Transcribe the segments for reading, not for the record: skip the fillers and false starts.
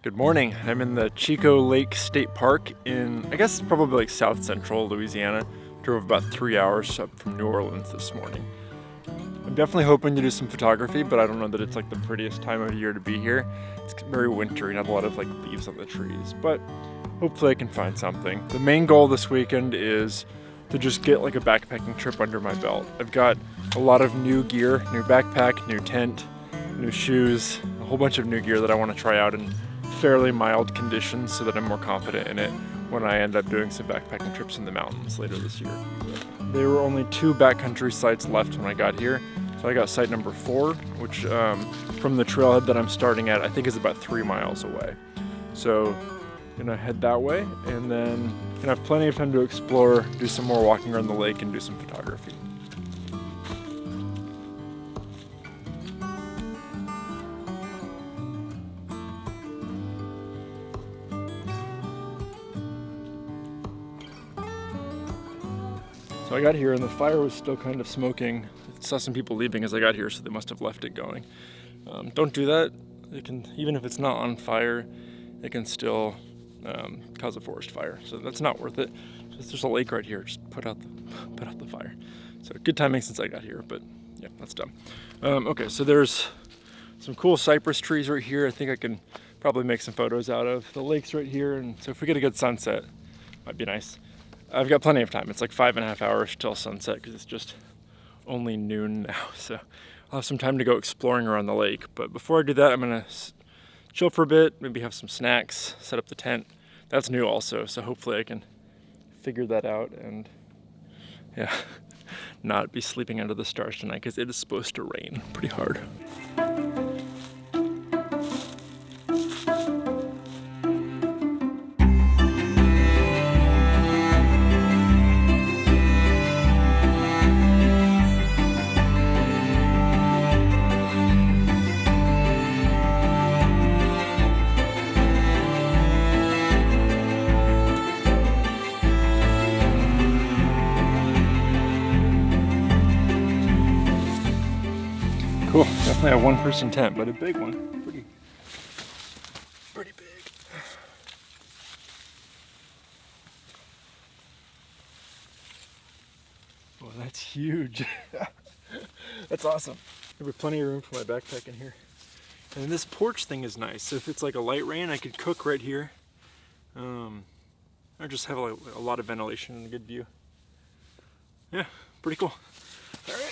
Good morning. I'm in the Chico Lake State Park in, I guess, probably like south central Louisiana. Drove about 3 hours up from New Orleans this morning. I'm definitely hoping to do some photography, but I don't know that it's like the prettiest time of year to be here. It's very wintry, not a lot of like leaves on the trees, but hopefully I can find something. The main goal this weekend is to just get like a backpacking trip under my belt. I've got a lot of new gear, new backpack, new tent, new shoes, a whole bunch of new gear that I want to try out in fairly mild conditions so that I'm more confident in it when I end up doing some backpacking trips in the mountains later this year. There were only 2 backcountry sites left when I got here. So I got site number 4, which from the trailhead that I'm starting at, I think is about 3 miles away. So I'm gonna head that way and then gonna have plenty of time to explore, do some more walking around the lake and do some photography. So I got here and the fire was still kind of smoking. I saw some people leaving as I got here, so they must have left it going. Don't do that. It can, even if it's not on fire, it can still cause a forest fire. So that's not worth it. There's a lake right here. Just put out the fire. So good timing since I got here, but yeah, that's dumb. Okay, so there's some cool cypress trees right here. I think I can probably make some photos out of. The lake's right here, and so if we get a good sunset, might be nice. I've got plenty of time. It's like 5.5 hours till sunset because it's just only noon now. So I'll have some time to go exploring around the lake. But before I do that, I'm gonna chill for a bit, maybe have some snacks, set up the tent. That's new also, so hopefully I can figure that out and yeah, not be sleeping under the stars tonight because it is supposed to rain pretty hard. Cool, definitely a 1-person tent, but a big one. Pretty big. Oh, that's huge. That's awesome. There'll be plenty of room for my backpack in here. And this porch thing is nice. So if it's like a light rain, I could cook right here. Or just have a lot of ventilation and a good view. Yeah, pretty cool. All right.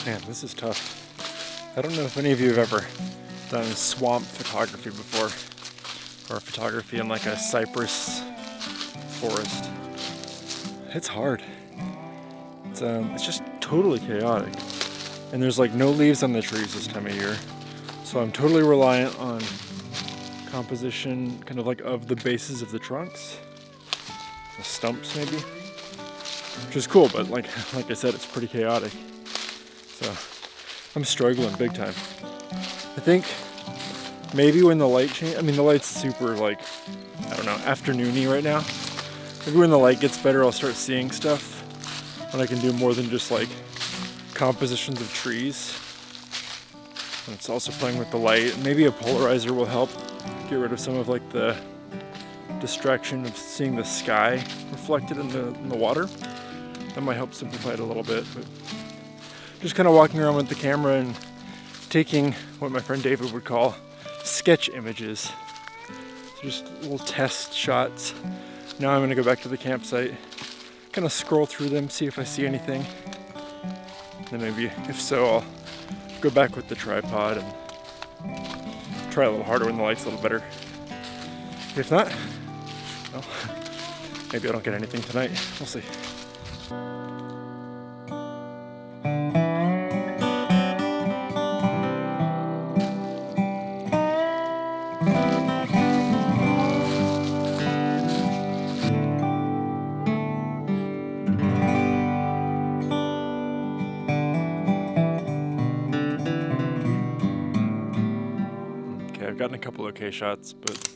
Man, this is tough. I don't know if any of you have ever done swamp photography before, or photography in like a cypress forest. It's hard. It's just totally chaotic. And there's like no leaves on the trees this time of year. So I'm totally reliant on composition kind of like of the bases of the trunks. The stumps maybe. Which is cool, but like I said, it's pretty chaotic. So I'm struggling big time. I think maybe when the light changes, I mean the light's super like, I don't know, afternoony right now. Maybe when the light gets better I'll start seeing stuff and I can do more than just like compositions of trees. And it's also playing with the light. Maybe a polarizer will help get rid of some of like the distraction of seeing the sky reflected in the water. That might help simplify it a little bit. But just kind of walking around with the camera and taking what my friend David would call sketch images. So just little test shots. Now I'm gonna go back to the campsite, kind of scroll through them, see if I see anything. And then maybe, if so, I'll go back with the tripod and try a little harder when the light's a little better. If not, well, maybe I don't get anything tonight. We'll see. I've gotten a couple okay shots, but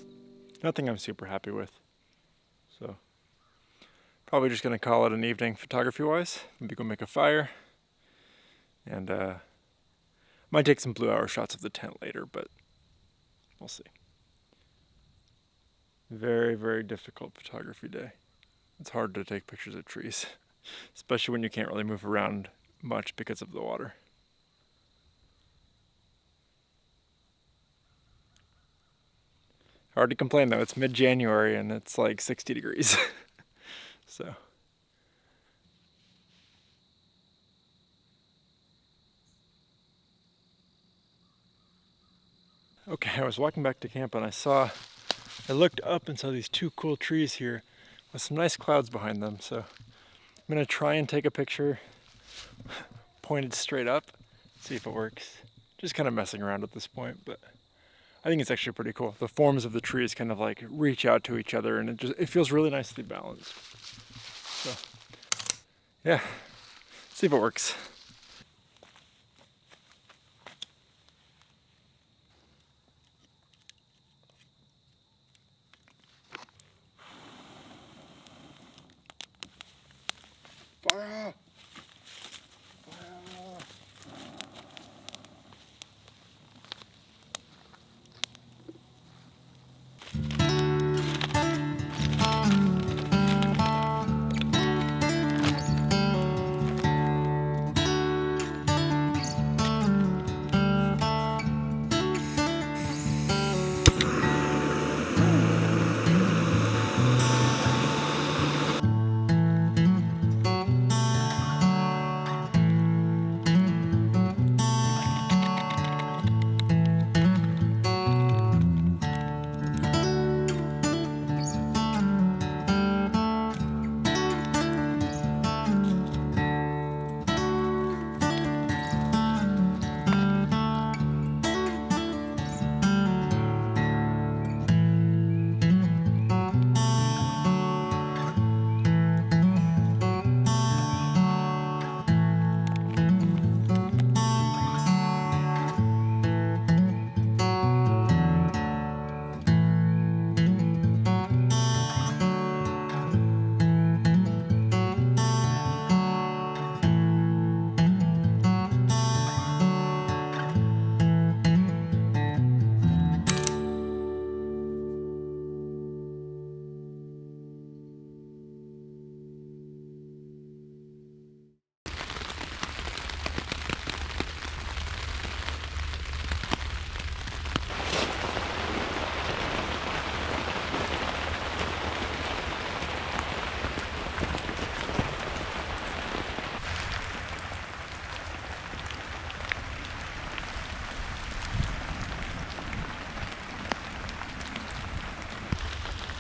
nothing I'm super happy with. So probably just gonna call it an evening photography-wise. Maybe go make a fire, and might take some blue hour shots of the tent later, but we'll see. Very, very difficult photography day. It's hard to take pictures of trees, especially when you can't really move around much because of the water. Hard to complain though, it's mid-January and it's like 60 degrees. So. Okay, I was walking back to camp and I looked up and saw these two cool trees here with some nice clouds behind them. So I'm gonna try and take a picture pointed straight up, see if it works. Just kind of messing around at this point, but I think it's actually pretty cool. The forms of the trees kind of like reach out to each other, and it feels really nicely balanced. So yeah, see if it works. Fire!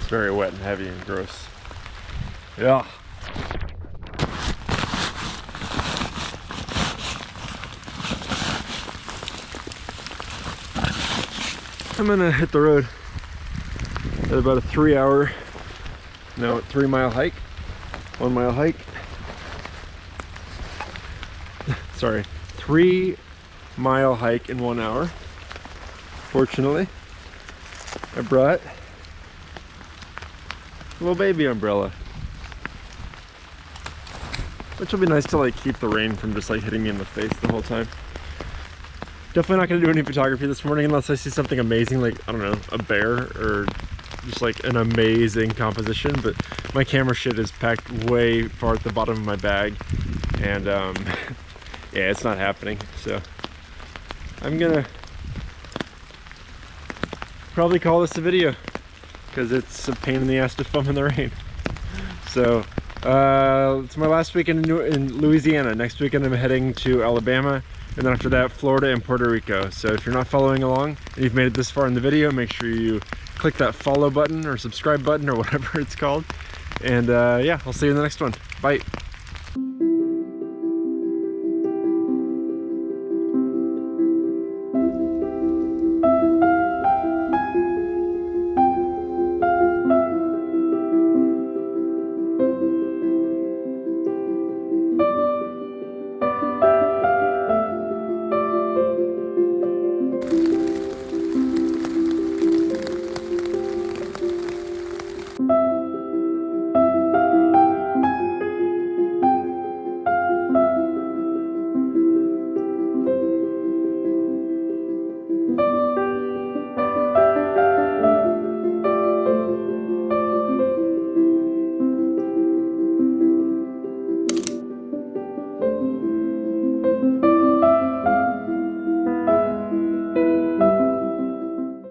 Very wet and heavy and gross. Yeah. I'm gonna hit the road at about a 3 mile hike. 1 mile hike. Sorry, 3 mile hike in 1 hour. Fortunately, I brought a little baby umbrella, which will be nice to like keep the rain from just like hitting me in the face the whole time. Definitely not gonna do any photography this morning unless I see something amazing, like, I don't know, a bear or just like an amazing composition, but my camera shit is packed way far at the bottom of my bag, and yeah, it's not happening. So I'm gonna probably call this a video because it's a pain in the ass to film in the rain. So it's my last weekend in Louisiana. Next weekend I'm heading to Alabama, and then after that Florida and Puerto Rico. So if you're not following along and you've made it this far in the video, make sure you click that follow button or subscribe button or whatever it's called. And yeah, I'll see you in the next one. Bye.